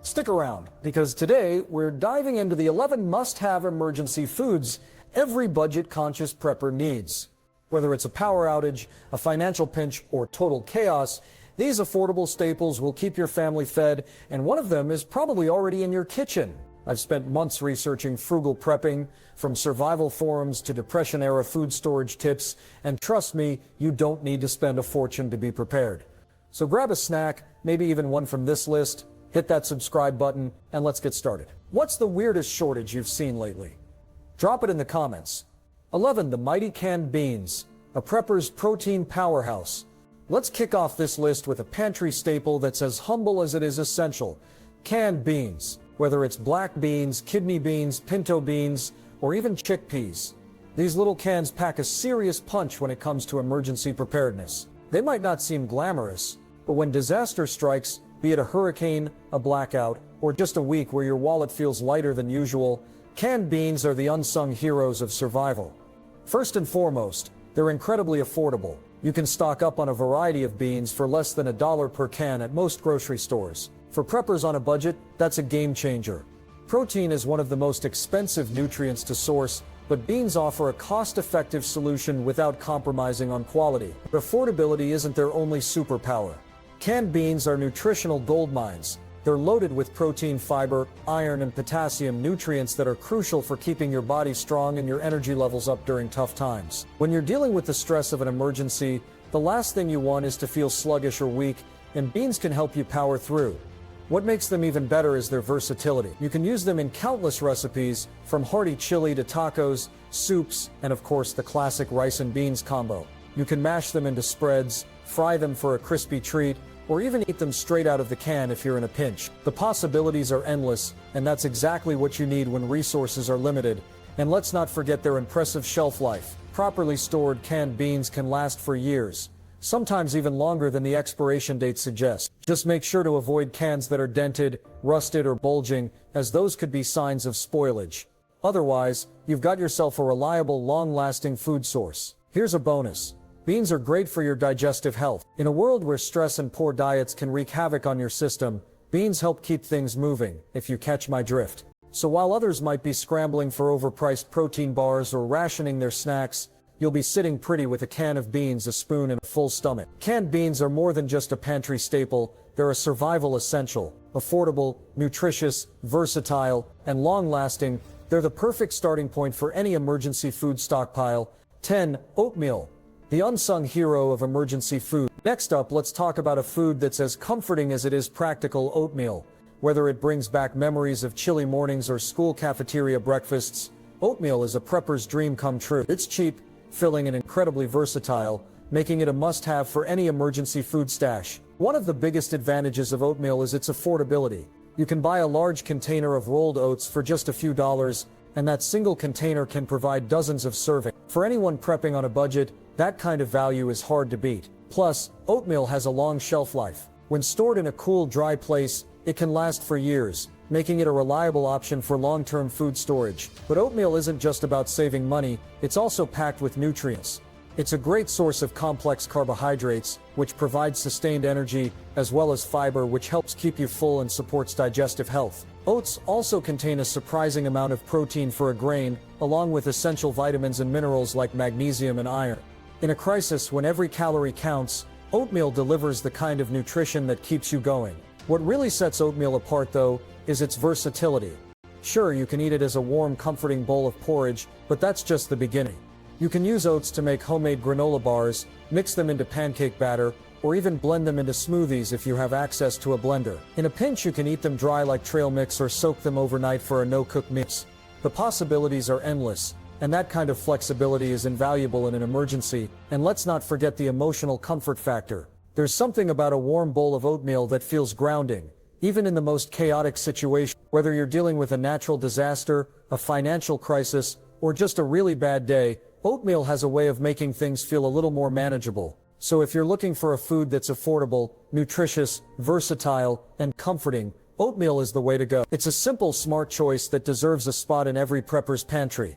Stick around, because today we're diving into the 11 must-have emergency foods every budget-conscious prepper needs. Whether it's a power outage, a financial pinch, or total chaos, these affordable staples will keep your family fed, and one of them is probably already in your kitchen. I've spent months researching frugal prepping, from survival forums to Depression-era food storage tips, and trust me, you don't need to spend a fortune to be prepared. So grab a snack, maybe even one from this list, hit that subscribe button, and let's get started. What's the weirdest shortage you've seen lately? Drop it in the comments. 11. The mighty canned beans, a prepper's protein powerhouse. Let's kick off this list with a pantry staple that's as humble as it is essential: canned beans. Whether it's black beans, kidney beans, pinto beans, or even chickpeas, these little cans pack a serious punch when it comes to emergency preparedness. They might not seem glamorous, but when disaster strikes, be it a hurricane, a blackout, or just a week where your wallet feels lighter than usual, canned beans are the unsung heroes of survival. First and foremost, they're incredibly affordable. You can stock up on a variety of beans for less than $1 per can at most grocery stores. For preppers on a budget, that's a game changer. Protein is one of the most expensive nutrients to source, but beans offer a cost-effective solution without compromising on quality. But affordability isn't their only superpower. Canned beans are nutritional gold mines. They're loaded with protein, fiber, iron, and potassium, nutrients that are crucial for keeping your body strong and your energy levels up during tough times. When you're dealing with the stress of an emergency, the last thing you want is to feel sluggish or weak, and beans can help you power through. What makes them even better is their versatility. You can use them in countless recipes, from hearty chili to tacos, soups, and of course the classic rice and beans combo. You can mash them into spreads, fry them for a crispy treat, or even eat them straight out of the can if you're in a pinch. The possibilities are endless, and that's exactly what you need when resources are limited. And let's not forget their impressive shelf life. Properly stored canned beans can last for years, sometimes even longer than the expiration date suggests. Just make sure to avoid cans that are dented, rusted, or bulging, as those could be signs of spoilage. Otherwise, you've got yourself a reliable, long-lasting food source. Here's a bonus. Beans are great for your digestive health. In a world where stress and poor diets can wreak havoc on your system, beans help keep things moving, if you catch my drift. So while others might be scrambling for overpriced protein bars or rationing their snacks, you'll be sitting pretty with a can of beans, a spoon, and a full stomach. Canned beans are more than just a pantry staple. They're a survival essential. Affordable, nutritious, versatile, and long-lasting, they're the perfect starting point for any emergency food stockpile. 10. Oatmeal, the unsung hero of emergency food. Next up, let's talk about a food that's as comforting as it is practical: oatmeal. Whether it brings back memories of chilly mornings or school cafeteria breakfasts, oatmeal is a prepper's dream come true. It's cheap, filling, and incredibly versatile, making it a must-have for any emergency food stash. One of the biggest advantages of oatmeal is its affordability. You can buy a large container of rolled oats for just a few dollars, and that single container can provide dozens of servings. For anyone prepping on a budget, that kind of value is hard to beat. Plus, oatmeal has a long shelf life. When stored in a cool, dry place, it can last for years, making it a reliable option for long-term food storage. But oatmeal isn't just about saving money, it's also packed with nutrients. It's a great source of complex carbohydrates, which provide sustained energy, as well as fiber, which helps keep you full and supports digestive health. Oats also contain a surprising amount of protein for a grain, along with essential vitamins and minerals like magnesium and iron. In a crisis, when every calorie counts, oatmeal delivers the kind of nutrition that keeps you going. What really sets oatmeal apart, though, is its versatility. Sure, you can eat it as a warm, comforting bowl of porridge, but that's just the beginning. You can use oats to make homemade granola bars, mix them into pancake batter, or even blend them into smoothies if you have access to a blender. In a pinch, you can eat them dry like trail mix or soak them overnight for a no-cook mix. The possibilities are endless, and that kind of flexibility is invaluable in an emergency. And let's not forget the emotional comfort factor. There's something about a warm bowl of oatmeal that feels grounding, even in the most chaotic situation. Whether you're dealing with a natural disaster, a financial crisis, or just a really bad day, oatmeal has a way of making things feel a little more manageable. So if you're looking for a food that's affordable, nutritious, versatile, and comforting, oatmeal is the way to go. It's a simple, smart choice that deserves a spot in every prepper's pantry.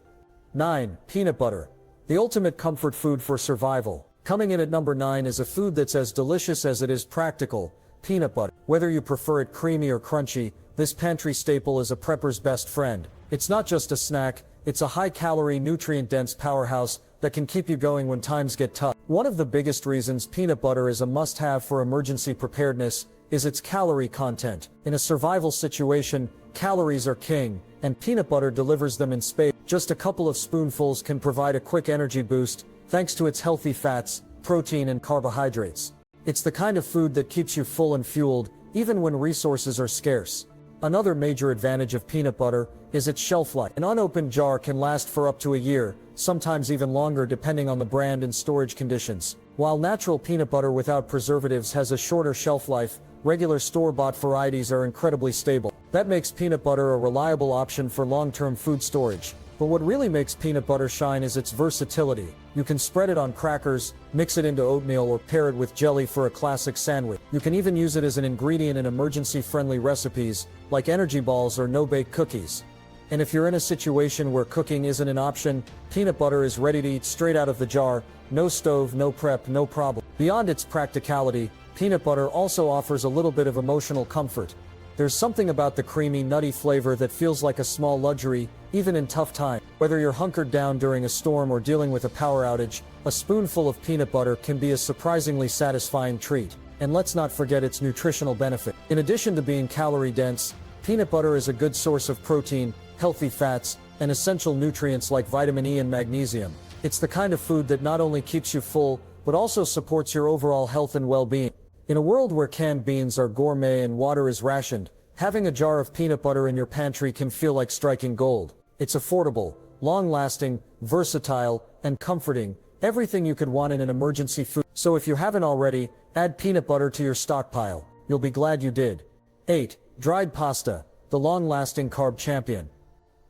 9. Peanut butter, the ultimate comfort food for survival. Coming in at number 9 is a food that's as delicious as it is practical: peanut butter. Whether you prefer it creamy or crunchy, this pantry staple is a prepper's best friend. It's not just a snack, it's a high-calorie, nutrient-dense powerhouse that can keep you going when times get tough. One of the biggest reasons peanut butter is a must-have for emergency preparedness is its calorie content. In a survival situation, calories are king, and peanut butter delivers them in spades. Just a couple of spoonfuls can provide a quick energy boost, thanks to its healthy fats, protein, and carbohydrates. It's the kind of food that keeps you full and fueled, even when resources are scarce. Another major advantage of peanut butter is its shelf life. An unopened jar can last for up to a year, sometimes even longer depending on the brand and storage conditions. While natural peanut butter without preservatives has a shorter shelf life, regular store-bought varieties are incredibly stable. That makes peanut butter a reliable option for long-term food storage. But what really makes peanut butter shine is its versatility. You can spread it on crackers, mix it into oatmeal, or pair it with jelly for a classic sandwich. You can even use it as an ingredient in emergency-friendly recipes, like energy balls or no-bake cookies. And if you're in a situation where cooking isn't an option, peanut butter is ready to eat straight out of the jar. No stove, no prep, no problem. Beyond its practicality, peanut butter also offers a little bit of emotional comfort. There's something about the creamy, nutty flavor that feels like a small luxury, even in tough times. Whether you're hunkered down during a storm or dealing with a power outage, a spoonful of peanut butter can be a surprisingly satisfying treat. And let's not forget its nutritional benefit. In addition to being calorie-dense, peanut butter is a good source of protein, healthy fats, and essential nutrients like vitamin E and magnesium. It's the kind of food that not only keeps you full, but also supports your overall health and well-being. In a world where canned beans are gourmet and water is rationed, having a jar of peanut butter in your pantry can feel like striking gold. It's affordable, long-lasting, versatile, and comforting, everything you could want in an emergency food. So if you haven't already, add peanut butter to your stockpile. You'll be glad you did. 8. Dried pasta, the long-lasting carb champion.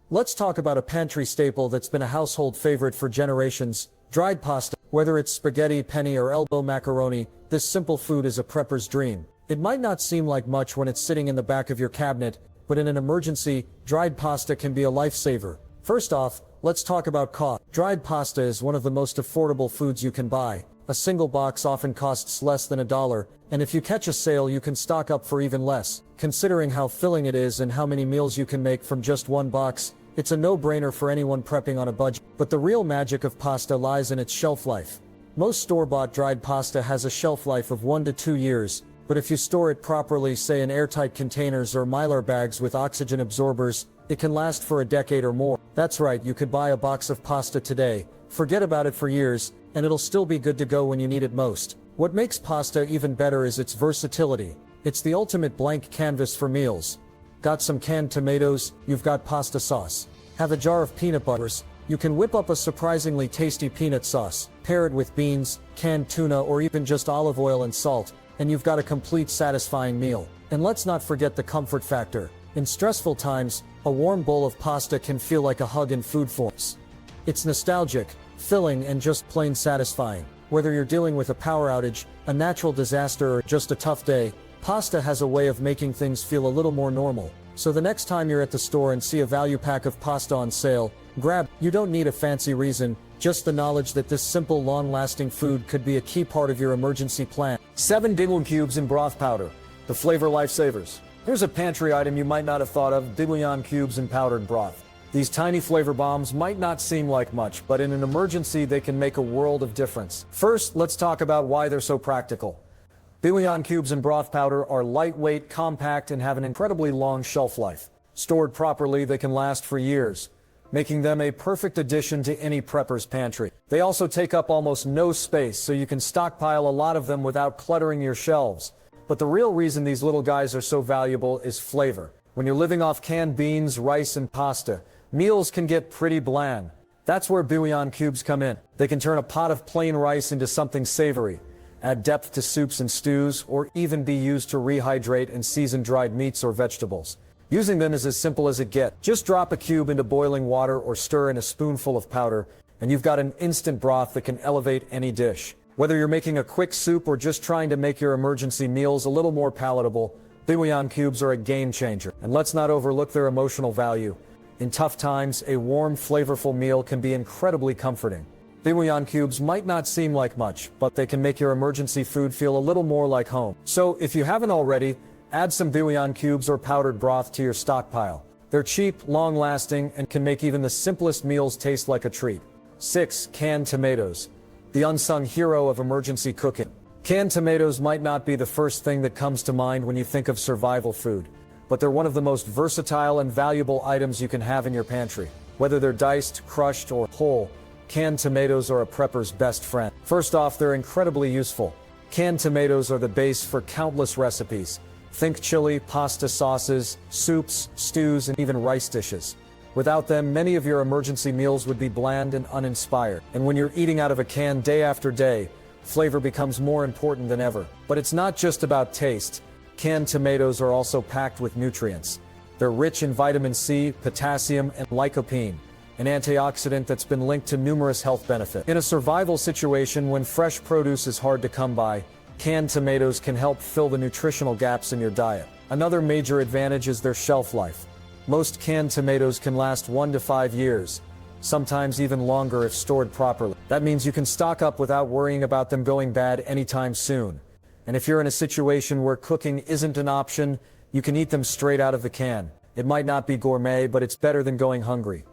Let's talk about a pantry staple that's been a household favorite for generations, dried pasta. Whether it's spaghetti, penne, or elbow macaroni, this simple food is a prepper's dream. It might not seem like much when it's sitting in the back of your cabinet, but in an emergency, dried pasta can be a lifesaver. First off, let's talk about cost. Dried pasta is one of the most affordable foods you can buy. A single box often costs less than $1, and if you catch a sale, you can stock up for even less. Considering how filling it is and how many meals you can make from just one box, it's a no-brainer for anyone prepping on a budget. But the real magic of pasta lies in its shelf life. Most store-bought dried pasta has a shelf life of 1 to 2 years, but if you store it properly, say in airtight containers or mylar bags with oxygen absorbers, it can last for a decade or more. That's right, you could buy a box of pasta today, forget about it for years, and it'll still be good to go when you need it most. What makes pasta even better is its versatility. It's the ultimate blank canvas for meals. Got some canned tomatoes, you've got pasta sauce. Have a jar of peanut butters, you can whip up a surprisingly tasty peanut sauce. Pair it with beans, canned tuna, or even just olive oil and salt, and you've got a complete satisfying meal. And let's not forget the comfort factor. In stressful times, a warm bowl of pasta can feel like a hug in food forms. It's nostalgic, filling, and just plain satisfying. Whether you're dealing with a power outage, a natural disaster, or just a tough day, pasta has a way of making things feel a little more normal. So the next time you're at the store and see a value pack of pasta on sale, grab. You don't need a fancy reason, just the knowledge that this simple, long-lasting food could be a key part of your emergency plan. 7 bouillon cubes in broth powder, the flavor lifesavers. Here's a pantry item you might not have thought of: bouillon cubes in powdered broth. These tiny flavor bombs might not seem like much, but in an emergency they can make a world of difference. First, let's talk about why they're so practical. Bouillon cubes in broth powder are lightweight, compact, and have an incredibly long shelf life. Stored properly, they can last for years, making them a perfect addition to any prepper's pantry. They also take up almost no space, so you can stockpile a lot of them without cluttering your shelves. But the real reason these little guys are so valuable is flavor. When you're living off canned beans, rice, and pasta, meals can get pretty bland. That's where bouillon cubes come in. They can turn a pot of plain rice into something savory, add depth to soups and stews, or even be used to rehydrate and season dried meats or vegetables. Using them is as simple as it gets. Just drop a cube into boiling water or stir in a spoonful of powder, and you've got an instant broth that can elevate any dish. Whether you're making a quick soup or just trying to make your emergency meals a little more palatable, bouillon cubes are a game changer. And let's not overlook their emotional value. In tough times, a warm, flavorful meal can be incredibly comforting. Bouillon cubes might not seem like much, but they can make your emergency food feel a little more like home. So if you haven't already, Add some bouillon cubes or powdered broth to your stockpile. They're cheap, long-lasting, and can make even the simplest meals taste like a treat. 6. Canned tomatoes. The unsung hero of emergency cooking. Canned tomatoes might not be the first thing that comes to mind when you think of survival food, but they're one of the most versatile and valuable items you can have in your pantry. Whether they're diced, crushed, or whole, canned tomatoes are a prepper's best friend. First off, they're incredibly useful. Canned tomatoes are the base for countless recipes. Think chili, pasta sauces, soups, stews, and even rice dishes. Without them, many of your emergency meals would be bland and uninspired. And when you're eating out of a can day after day, flavor becomes more important than ever. But it's not just about taste. Canned tomatoes are also packed with nutrients. They're rich in vitamin C, potassium, and lycopene, an antioxidant that's been linked to numerous health benefits. In a survival situation when fresh produce is hard to come by, canned tomatoes can help fill the nutritional gaps in your diet. Another major advantage is their shelf life. Most canned tomatoes can last 1 to 5 years, sometimes even longer if stored properly. That means you can stock up without worrying about them going bad anytime soon. And if you're in a situation where cooking isn't an option, you can eat them straight out of the can. It might not be gourmet, but it's better than going hungry.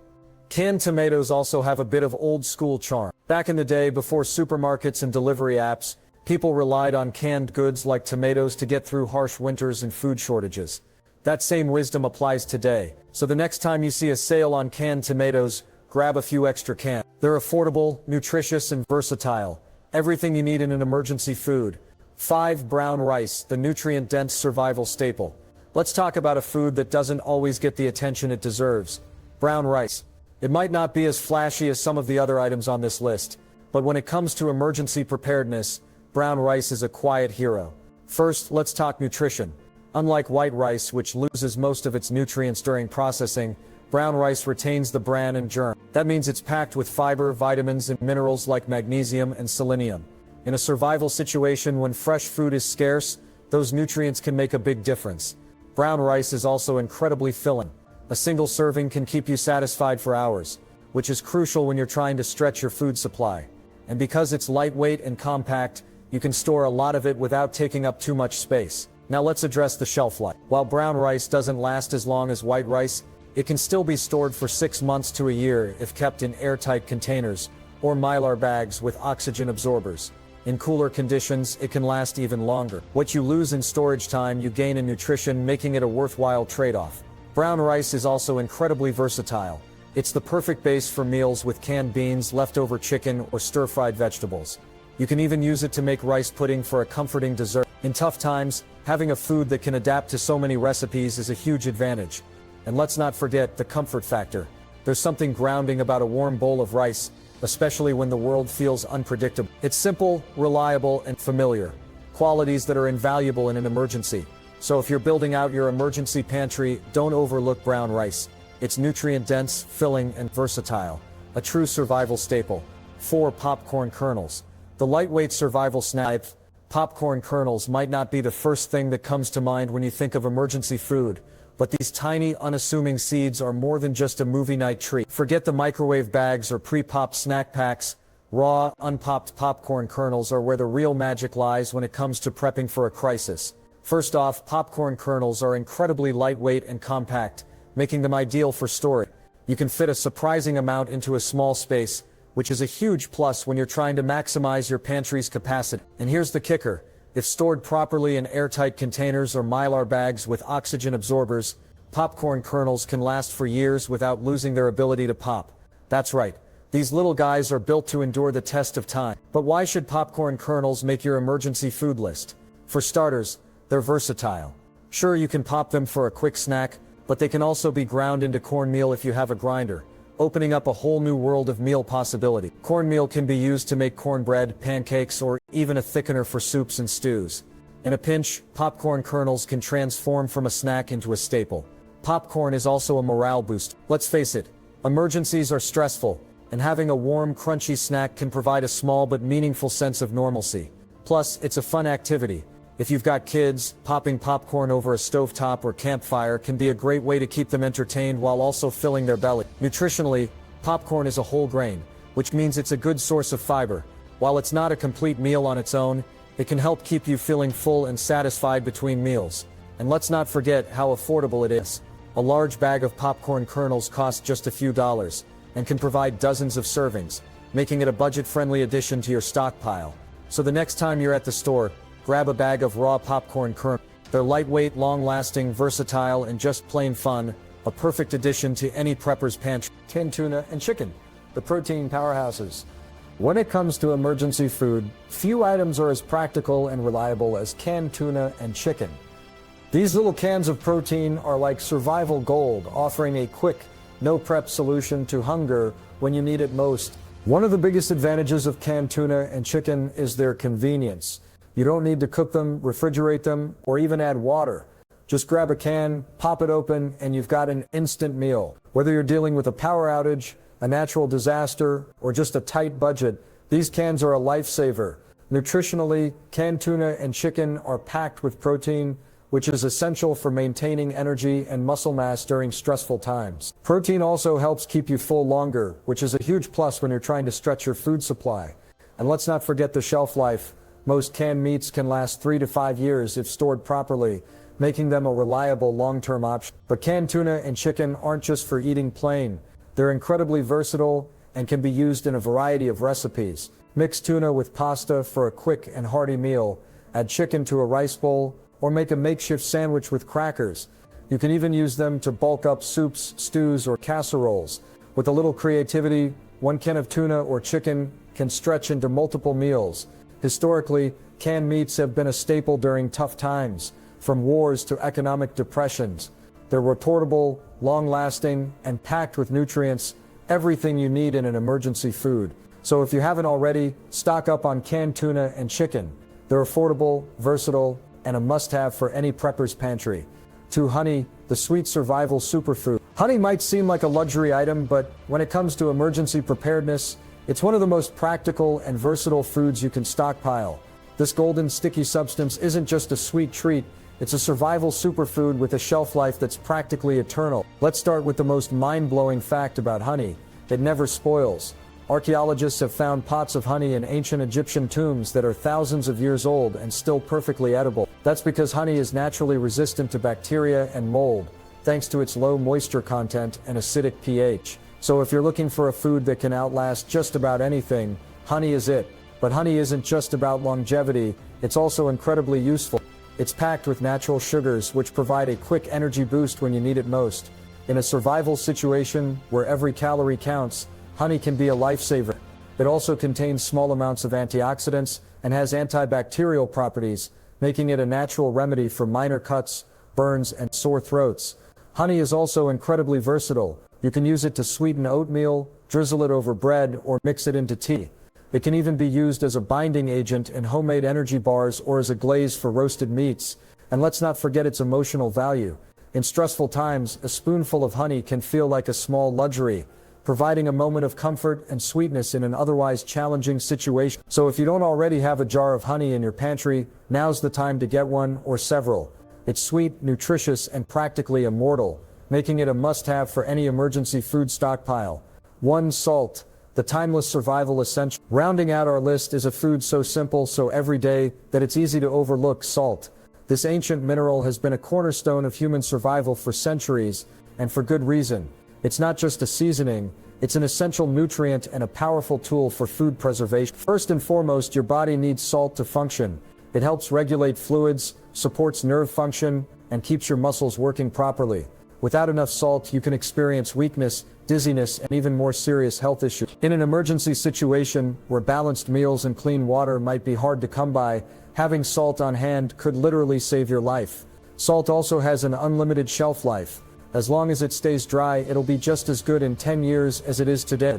Canned tomatoes also have a bit of old-school charm. Back in the day, before supermarkets and delivery apps, people relied on canned goods like tomatoes to get through harsh winters and food shortages. That same wisdom applies today. So the next time you see a sale on canned tomatoes, grab a few extra cans. They're affordable, nutritious, and versatile. Everything you need in an emergency food. 5. Brown rice, the nutrient-dense survival staple. Let's talk about a food that doesn't always get the attention it deserves. Brown rice. It might not be as flashy as some of the other items on this list, but when it comes to emergency preparedness, brown rice is a quiet hero. First, let's talk nutrition. Unlike white rice, which loses most of its nutrients during processing, brown rice retains the bran and germ. That means it's packed with fiber, vitamins, and minerals like magnesium and selenium. In a survival situation when fresh food is scarce, those nutrients can make a big difference. Brown rice is also incredibly filling. A single serving can keep you satisfied for hours, which is crucial when you're trying to stretch your food supply. And because it's lightweight and compact, you can store a lot of it without taking up too much space. Now let's address the shelf life. While brown rice doesn't last as long as white rice, it can still be stored for 6 months to a year if kept in airtight containers or mylar bags with oxygen absorbers. In cooler conditions, it can last even longer. What you lose in storage time, you gain in nutrition, making it a worthwhile trade-off. Brown rice is also incredibly versatile. It's the perfect base for meals with canned beans, leftover chicken, or stir-fried vegetables. You can even use it to make rice pudding for a comforting dessert. In tough times, having a food that can adapt to so many recipes is a huge advantage. And let's not forget the comfort factor. There's something grounding about a warm bowl of rice, especially when the world feels unpredictable. It's simple, reliable, and familiar, qualities that are invaluable in an emergency. So if you're building out your emergency pantry, don't overlook brown rice. It's nutrient-dense, filling, and versatile, a true survival staple. 4. Popcorn kernels. The lightweight survival snack. Popcorn kernels might not be the first thing that comes to mind when you think of emergency food, but these tiny, unassuming seeds are more than just a movie night treat. Forget the microwave bags or pre-popped snack packs. Raw, unpopped popcorn kernels are where the real magic lies when it comes to prepping for a crisis. First off, popcorn kernels are incredibly lightweight and compact, making them ideal for storage. You can fit a surprising amount into a small space, which is a huge plus when you're trying to maximize your pantry's capacity. And here's the kicker. If stored properly in airtight containers or mylar bags with oxygen absorbers, popcorn kernels can last for years without losing their ability to pop. That's right. These little guys are built to endure the test of time. But why should popcorn kernels make your emergency food list? For starters, they're versatile. Sure, you can pop them for a quick snack, but they can also be ground into cornmeal if you have a grinder, opening up a whole new world of meal possibility. Cornmeal can be used to make cornbread, pancakes, or even a thickener for soups and stews. In a pinch, popcorn kernels can transform from a snack into a staple. Popcorn is also a morale boost. Let's face it, emergencies are stressful, and having a warm, crunchy snack can provide a small but meaningful sense of normalcy. Plus, it's a fun activity. If you've got kids, popping popcorn over a stovetop or campfire can be a great way to keep them entertained while also filling their belly. Nutritionally, popcorn is a whole grain, which means it's a good source of fiber. While it's not a complete meal on its own, it can help keep you feeling full and satisfied between meals. And let's not forget how affordable it is. A large bag of popcorn kernels costs just a few dollars and can provide dozens of servings, making it a budget-friendly addition to your stockpile. So the next time you're at the store, grab a bag of raw popcorn kernels. They're lightweight, long-lasting, versatile, and just plain fun, a perfect addition to any prepper's pantry. Canned tuna and chicken, the protein powerhouses. When it comes to emergency food, few items are as practical and reliable as canned tuna and chicken. These little cans of protein are like survival gold, offering a quick, no-prep solution to hunger when you need it most. One of the biggest advantages of canned tuna and chicken is their convenience. You don't need to cook them, refrigerate them, or even add water. Just grab a can, pop it open, and you've got an instant meal. Whether you're dealing with a power outage, a natural disaster, or just a tight budget, these cans are a lifesaver. Nutritionally, canned tuna and chicken are packed with protein, which is essential for maintaining energy and muscle mass during stressful times. Protein also helps keep you full longer, which is a huge plus when you're trying to stretch your food supply. And let's not forget the shelf life. Most canned meats can last 3 to 5 years if stored properly, making them a reliable long-term option. But canned tuna and chicken aren't just for eating plain. They're incredibly versatile and can be used in a variety of recipes. Mix tuna with pasta for a quick and hearty meal, add chicken to a rice bowl, or make a makeshift sandwich with crackers. You can even use them to bulk up soups, stews, or casseroles. With a little creativity, one can of tuna or chicken can stretch into multiple meals. Historically, canned meats have been a staple during tough times, from wars to economic depressions. They're reportable, long-lasting, and packed with nutrients, everything you need in an emergency food. So if you haven't already, stock up on canned tuna and chicken. They're affordable, versatile, and a must-have for any prepper's pantry. To honey, the sweet survival superfood. Honey might seem like a luxury item, but when it comes to emergency preparedness, it's one of the most practical and versatile foods you can stockpile. This golden sticky substance isn't just a sweet treat, it's a survival superfood with a shelf life that's practically eternal. Let's start with the most mind-blowing fact about honey. It never spoils. Archaeologists have found pots of honey in ancient Egyptian tombs that are thousands of years old and still perfectly edible. That's because honey is naturally resistant to bacteria and mold, thanks to its low moisture content and acidic pH. So if you're looking for a food that can outlast just about anything, honey is it. But honey isn't just about longevity, it's also incredibly useful. It's packed with natural sugars which provide a quick energy boost when you need it most. In a survival situation where every calorie counts, honey can be a lifesaver. It also contains small amounts of antioxidants and has antibacterial properties, making it a natural remedy for minor cuts, burns, and sore throats. Honey is also incredibly versatile. You can use it to sweeten oatmeal, drizzle it over bread, or mix it into tea. It can even be used as a binding agent in homemade energy bars or as a glaze for roasted meats. And let's not forget its emotional value. In stressful times, a spoonful of honey can feel like a small luxury, providing a moment of comfort and sweetness in an otherwise challenging situation. So if you don't already have a jar of honey in your pantry, now's the time to get one or several. It's sweet, nutritious, and practically immortal, making it a must-have for any emergency food stockpile. 1. Salt, the timeless survival essential. Rounding out our list is a food so simple, so everyday, that it's easy to overlook: salt. This ancient mineral has been a cornerstone of human survival for centuries, and for good reason. It's not just a seasoning, it's an essential nutrient and a powerful tool for food preservation. First and foremost, your body needs salt to function. It helps regulate fluids, supports nerve function, and keeps your muscles working properly. Without enough salt, you can experience weakness, dizziness, and even more serious health issues. In an emergency situation where balanced meals and clean water might be hard to come by, having salt on hand could literally save your life. Salt also has an unlimited shelf life. As long as it stays dry, it'll be just as good in 10 years as it is today.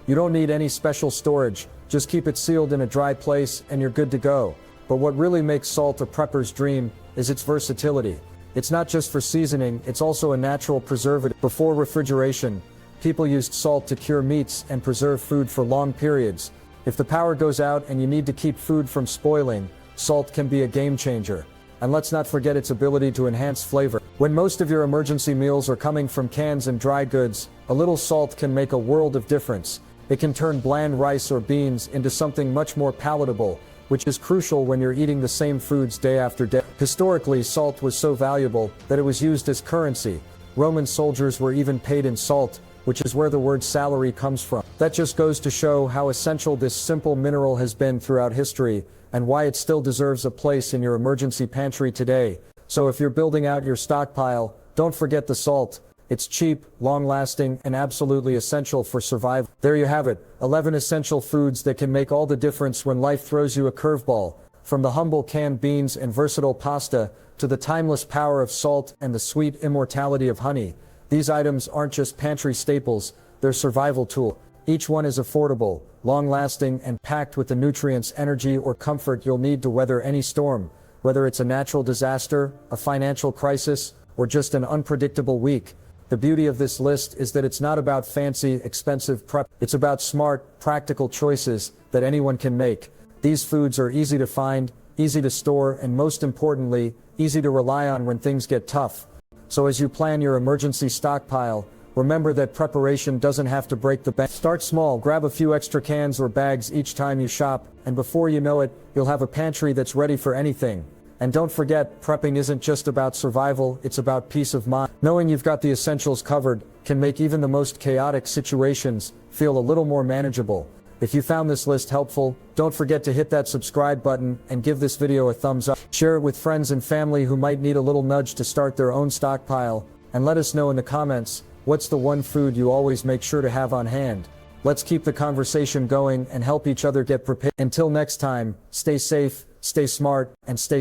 You don't need any special storage, just keep it sealed in a dry place and you're good to go. But what really makes salt a prepper's dream is its versatility. It's not just for seasoning, it's also a natural preservative. Before refrigeration, people used salt to cure meats and preserve food for long periods. If the power goes out and you need to keep food from spoiling, salt can be a game changer. And let's not forget its ability to enhance flavor. When most of your emergency meals are coming from cans and dry goods, a little salt can make a world of difference. It can turn bland rice or beans into something much more palatable, which is crucial when you're eating the same foods day after day. Historically, salt was so valuable that it was used as currency. Roman soldiers were even paid in salt, which is where the word salary comes from. That just goes to show how essential this simple mineral has been throughout history, and why it still deserves a place in your emergency pantry today. So if you're building out your stockpile, don't forget the salt. It's cheap, long-lasting, and absolutely essential for survival. There you have it, 11 essential foods that can make all the difference when life throws you a curveball. From the humble canned beans and versatile pasta, to the timeless power of salt and the sweet immortality of honey. These items aren't just pantry staples, they're survival tools. Each one is affordable, long-lasting, and packed with the nutrients, energy, or comfort you'll need to weather any storm. Whether it's a natural disaster, a financial crisis, or just an unpredictable week. The beauty of this list is that it's not about fancy, expensive prep. It's about smart, practical choices that anyone can make. These foods are easy to find, easy to store, and most importantly, easy to rely on when things get tough. So as you plan your emergency stockpile, remember that preparation doesn't have to break the bank. Start small, grab a few extra cans or bags each time you shop, and before you know it, you'll have a pantry that's ready for anything. And don't forget, prepping isn't just about survival, it's about peace of mind. Knowing you've got the essentials covered can make even the most chaotic situations feel a little more manageable. If you found this list helpful, don't forget to hit that subscribe button and give this video a thumbs up. Share it with friends and family who might need a little nudge to start their own stockpile, and let us know in the comments, what's the one food you always make sure to have on hand? Let's keep the conversation going and help each other get prepared. Until next time, stay safe, stay smart, and stay